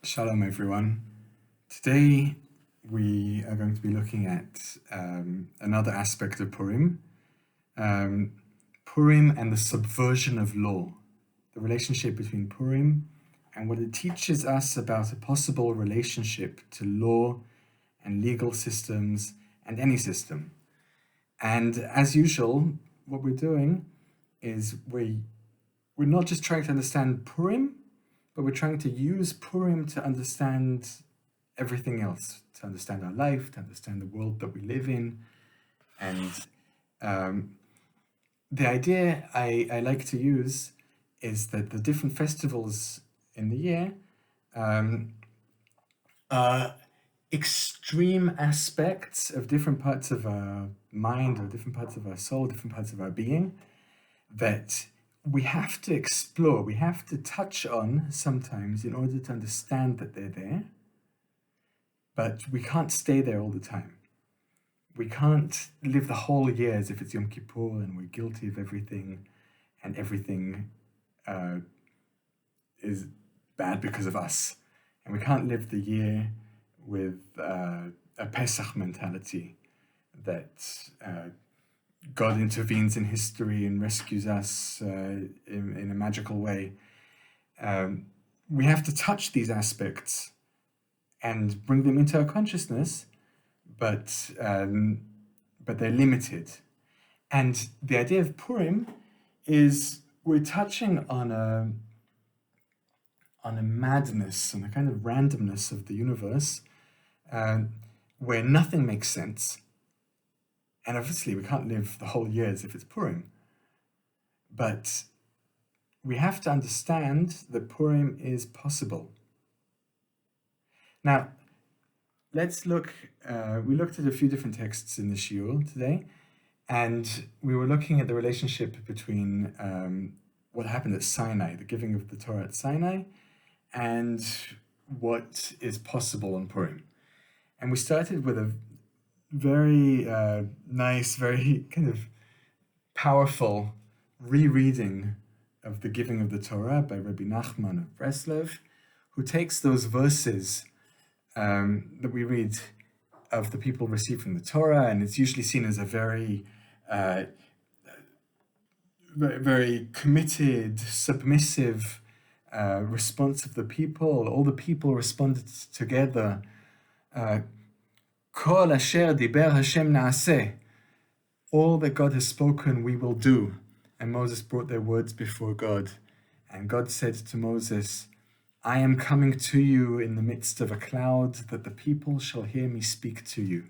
Shalom, everyone. Today we are going to be looking at another aspect of Purim, Purim and the subversion of law, the relationship between Purim and what it teaches us about a possible relationship to law and legal systems and any system. And as usual, what we're doing is we're not just trying to understand Purim, but we're trying to use Purim to understand everything else, to understand our life, to understand the world that we live in. And the idea I like to use is that the different festivals in the year are extreme aspects of different parts of our mind or different parts of our soul, different parts of our being that we have to explore, we have to touch on sometimes in order to understand that they're there, but we can't stay there all the time. We can't live the whole year as if it's Yom Kippur and we're guilty of everything and everything is bad because of us. And we can't live the year with a Pesach mentality that God intervenes in history and rescues us in a magical way. We have to touch these aspects and bring them into our consciousness, but they're limited. And the idea of Purim is we're touching on a madness, on a kind of randomness of the universe, where nothing makes sense. And obviously we can't live the whole year as if it's Purim. But we have to understand that Purim is possible. Now, let's look, we looked at a few different texts in the shiur today, and we were looking at the relationship between what happened at Sinai, the giving of the Torah at Sinai, and what is possible on Purim. And we started with a very nice, very kind of powerful rereading of the giving of the Torah by Rabbi Nachman of Breslov, who takes those verses that we read of the people receiving the Torah, and it's usually seen as a very committed, submissive response of the people. All the people responded together. Kol asher diber Hashem naaseh. All that God has spoken, we will do. And Moses brought their words before God. And God said to Moses, I am coming to you in the midst of a cloud, that the people shall hear me speak to you.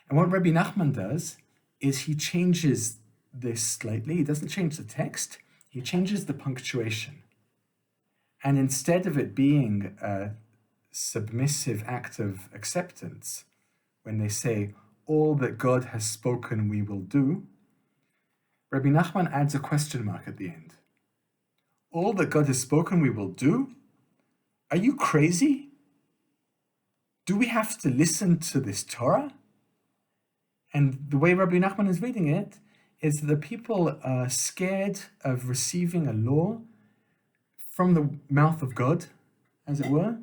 And what Rabbi Nachman does is he changes this slightly. He doesn't change the text, he changes the punctuation. And instead of it being a submissive act of acceptance, when they say, all that God has spoken we will do, Rabbi Nachman adds a question mark at the end. All that God has spoken we will do? Are you crazy? Do we have to listen to this Torah? And the way Rabbi Nachman is reading it is that the people are scared of receiving a law from the mouth of God, as it were,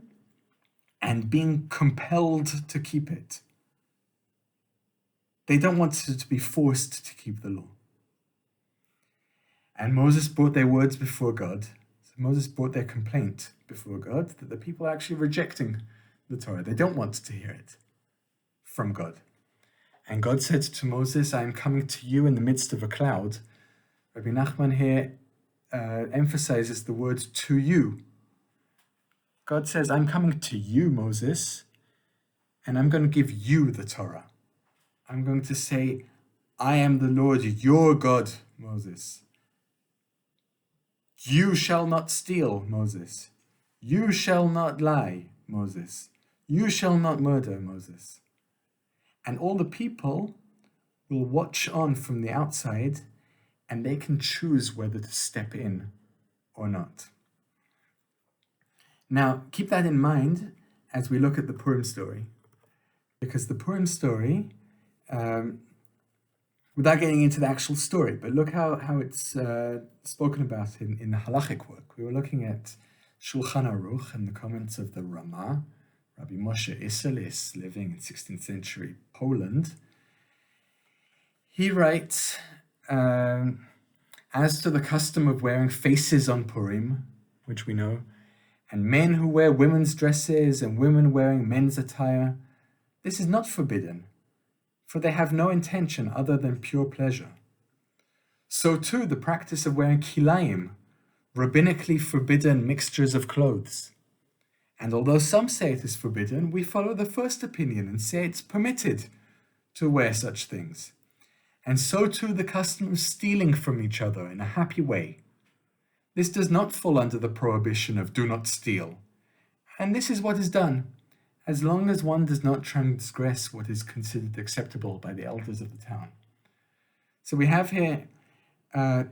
and being compelled to keep it. They don't want to be forced to keep the law. And Moses brought their words before God. So Moses brought their complaint before God that the people are actually rejecting the Torah. They don't want to hear it from God. And God said to Moses, I am coming to you in the midst of a cloud. Rabbi Nachman here emphasizes the word to you. God says, I'm coming to you, Moses, and I'm going to give you the Torah. I'm going to say, I am the Lord, your God, Moses. You shall not steal, Moses. You shall not lie, Moses. You shall not murder, Moses. And all the people will watch on from the outside, and they can choose whether to step in or not. Now, keep that in mind as we look at the Purim story, because the Purim story, without getting into the actual story, but look how it's spoken about in the halachic work. We were looking at Shulchan Aruch and the comments of the Ramah, Rabbi Moshe Isserles, living in 16th century Poland, he writes, as to the custom of wearing faces on Purim, which we know, and men who wear women's dresses and women wearing men's attire, this is not forbidden, for they have no intention other than pure pleasure. So too the practice of wearing kilayim, rabbinically forbidden mixtures of clothes. And although some say it is forbidden, we follow the first opinion and say it's permitted to wear such things. And so too the custom of stealing from each other in a happy way. This does not fall under the prohibition of do not steal. And this is what is done, as long as one does not transgress what is considered acceptable by the elders of the town. So we have here a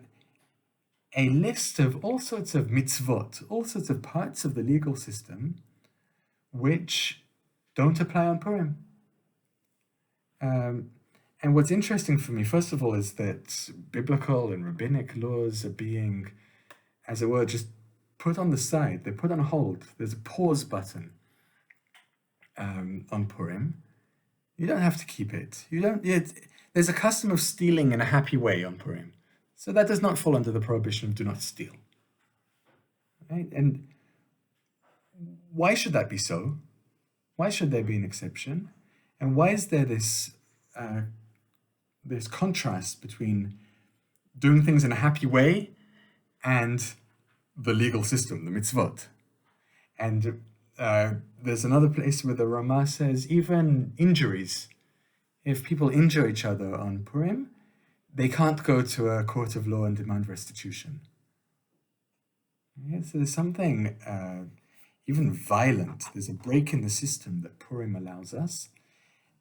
list of all sorts of mitzvot, all sorts of parts of the legal system which don't apply on Purim. And what's interesting for me, first of all, is that biblical and rabbinic laws are being, as it were, just put on the side. They're put on hold. There's a pause button on Purim. You don't have to keep it. There's a custom of stealing in a happy way on Purim. So that does not fall under the prohibition of do not steal. Right? And why should that be so? Why should there be an exception? And why is there this contrast between doing things in a happy way and the legal system, the mitzvot? And there's another place where the Ramah says even injuries, if people injure each other on Purim, they can't go to a court of law and demand restitution. Yeah, so there's something even violent. There's a break in the system that Purim allows us,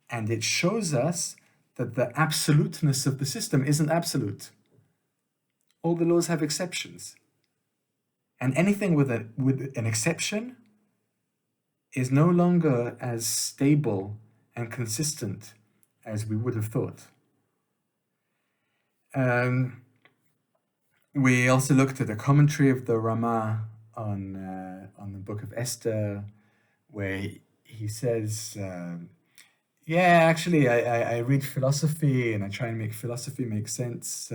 and it shows us that the absoluteness of the system isn't absolute. All the laws have exceptions. And anything with an exception is no longer as stable and consistent as we would have thought. We also looked at a commentary of the Ramah on the book of Esther, where he says, actually, I read philosophy and I try and make philosophy make sense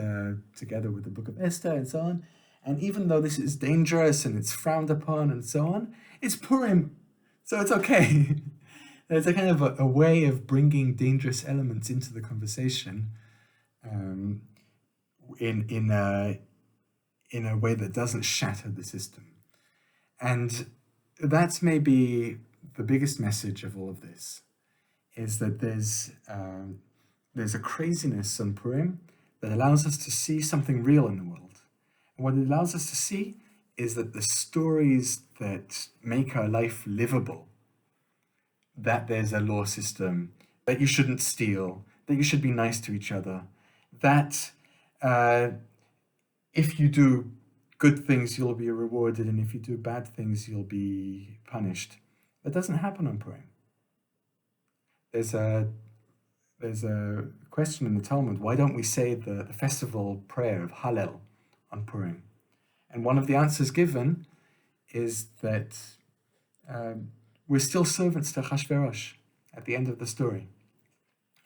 together with the book of Esther and so on. And even though this is dangerous and it's frowned upon and so on, it's Purim, so it's okay. There's a kind of a way of bringing dangerous elements into the conversation in a way that doesn't shatter the system. And that's maybe the biggest message of all of this, is that there's a craziness on Purim that allows us to see something real in the world. And what it allows us to see is that the stories that make our life livable, that there's a law system, that you shouldn't steal, that you should be nice to each other, that if you do good things, you'll be rewarded, and if you do bad things, you'll be punished. That doesn't happen on Purim. There's a question in the Talmud, why don't we say the festival prayer of Hallel on Purim? And one of the answers given is that we're still servants to Achashverosh at the end of the story.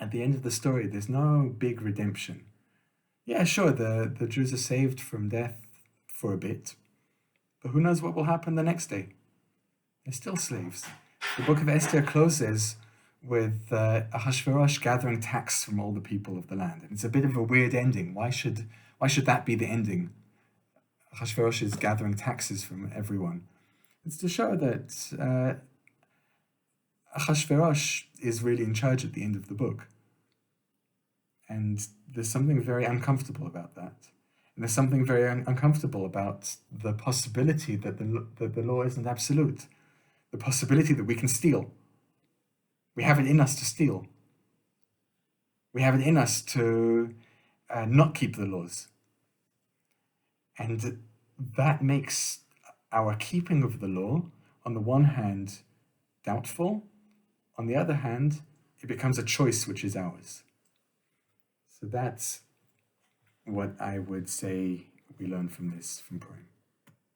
At the end of the story, there's no big redemption. Yeah, sure, the Jews are saved from death for a bit, but who knows what will happen the next day? They're still slaves. The book of Esther closes with Ahasuerus gathering tax from all the people of the land. And it's a bit of a weird ending. Why should that be the ending? Ahasuerus is gathering taxes from everyone. It's to show that Ahasuerus is really in charge at the end of the book. And there's something very uncomfortable about that. And there's something very uncomfortable about the possibility that the law isn't absolute. The possibility that we can steal. We have it in us to steal. We have it in us to not keep the laws. And that makes our keeping of the law, on the one hand, doubtful. On the other hand, it becomes a choice which is ours. So that's what I would say we learn from Purim.